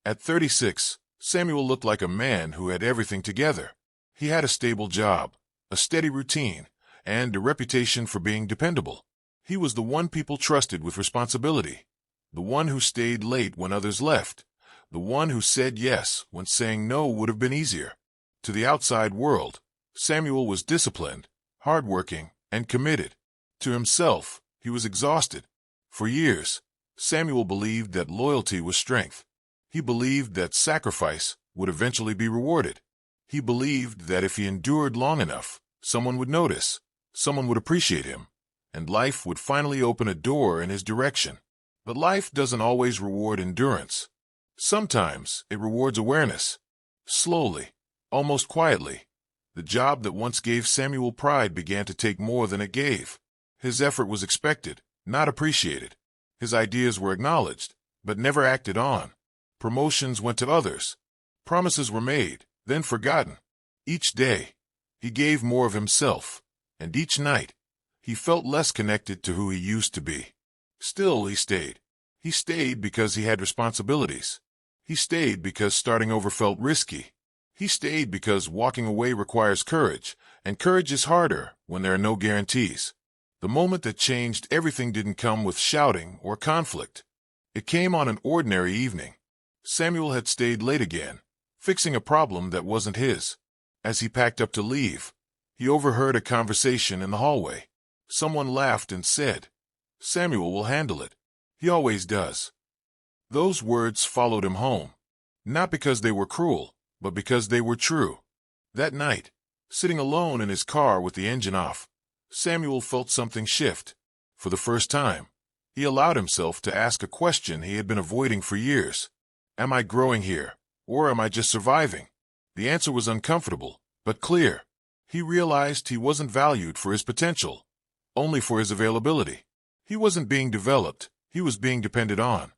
At 36, Samuel looked like a man who had everything together. He had a stable job, a steady routine, and a reputation for being dependable. He was the one people trusted with responsibility, the one who stayed late when others left, the one who said yes when saying no would have been easier. To the outside world, Samuel was disciplined, hardworking, and committed. To himself, he was exhausted. For years, Samuel believed that loyalty was strength. He believed that sacrifice would eventually be rewarded. He believed that if he endured long enough, someone would notice, someone would appreciate him, and life would finally open a door in his direction. But life doesn't always reward endurance. Sometimes it rewards awareness. Slowly, almost quietly, the job that once gave Samuel pride began to take more than it gave. His effort was expected, not appreciated. His ideas were acknowledged, but never acted on. Promotions went to others. Promises were made, then forgotten. Each day, he gave more of himself, and each night, he felt less connected to who he used to be. Still, he stayed. He stayed because he had responsibilities. He stayed because starting over felt risky. He stayed because walking away requires courage, and courage is harder when there are no guarantees. The moment that changed everything didn't come with shouting or conflict. It came on an ordinary evening. Samuel had stayed late again, fixing a problem that wasn't his. As he packed up to leave, he overheard a conversation in the hallway. Someone laughed and said, "Samuel will handle it. He always does." Those words followed him home, not because they were cruel, but because they were true. That night, sitting alone in his car with the engine off, Samuel felt something shift. For the first time, he allowed himself to ask a question he had been avoiding for years. Am I growing here, or am I just surviving? The answer was uncomfortable, but clear. He realized he wasn't valued for his potential, only for his availability. He wasn't being developed, he was being depended on.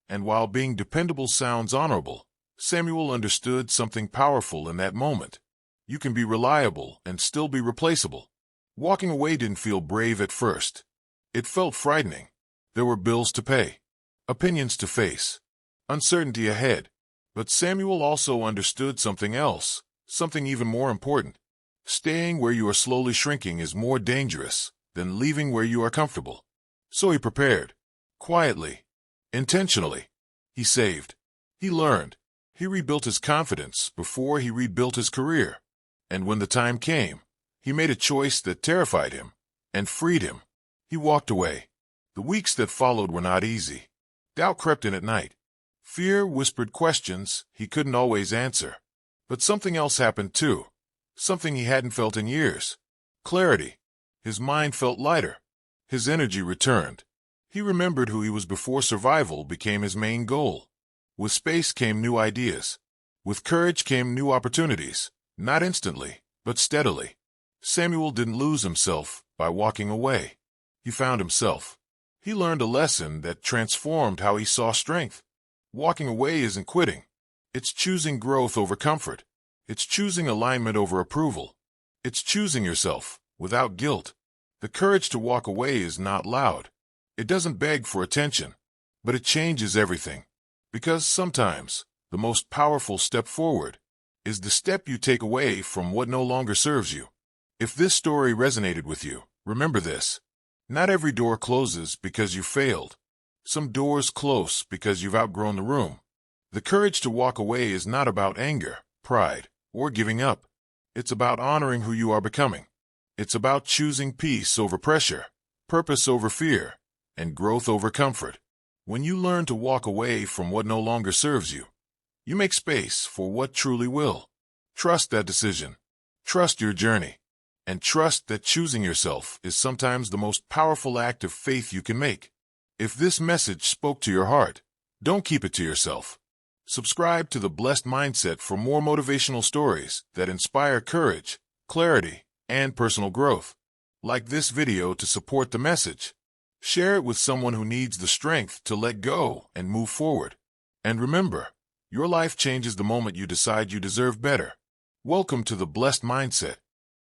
And while being dependable sounds honorable, Samuel understood something powerful in that moment. You can be reliable and still be replaceable. Walking away didn't feel brave at first. It felt frightening. There were bills to pay, opinions to face, uncertainty ahead. But Samuel also understood something else, something even more important. Staying where you are slowly shrinking is more dangerous than leaving where you are comfortable. So he prepared. Quietly. Intentionally. He saved. He learned. He rebuilt his confidence before he rebuilt his career. And when the time came, he made a choice that terrified him and freed him. He walked away. The weeks that followed were not easy. Doubt crept in at night. Fear whispered questions he couldn't always answer. But something else happened too. Something he hadn't felt in years. Clarity. His mind felt lighter. His energy returned. He remembered who he was before survival became his main goal. With space came new ideas. With courage came new opportunities. Not instantly, but steadily. Samuel didn't lose himself by walking away. He found himself. He learned a lesson that transformed how he saw strength. Walking away isn't quitting. It's choosing growth over comfort. It's choosing alignment over approval. It's choosing yourself without guilt. The courage to walk away is not loud. It doesn't beg for attention, but it changes everything. Because sometimes the most powerful step forward is the step you take away from what no longer serves you. If this story resonated with you, remember this. Not every door closes because you failed. Some doors close because you've outgrown the room. The courage to walk away is not about anger, pride, or giving up. It's about honoring who you are becoming. It's about choosing peace over pressure, purpose over fear, and growth over comfort. When you learn to walk away from what no longer serves you, you make space for what truly will. Trust that decision. Trust your journey. And trust that choosing yourself is sometimes the most powerful act of faith you can make. If this message spoke to your heart, don't keep it to yourself. Subscribe to The Blessed Mindset for more motivational stories that inspire courage, clarity, and personal growth. Like this video to support the message. Share it with someone who needs the strength to let go and move forward. And remember, your life changes the moment you decide you deserve better. Welcome to The Blessed Mindset.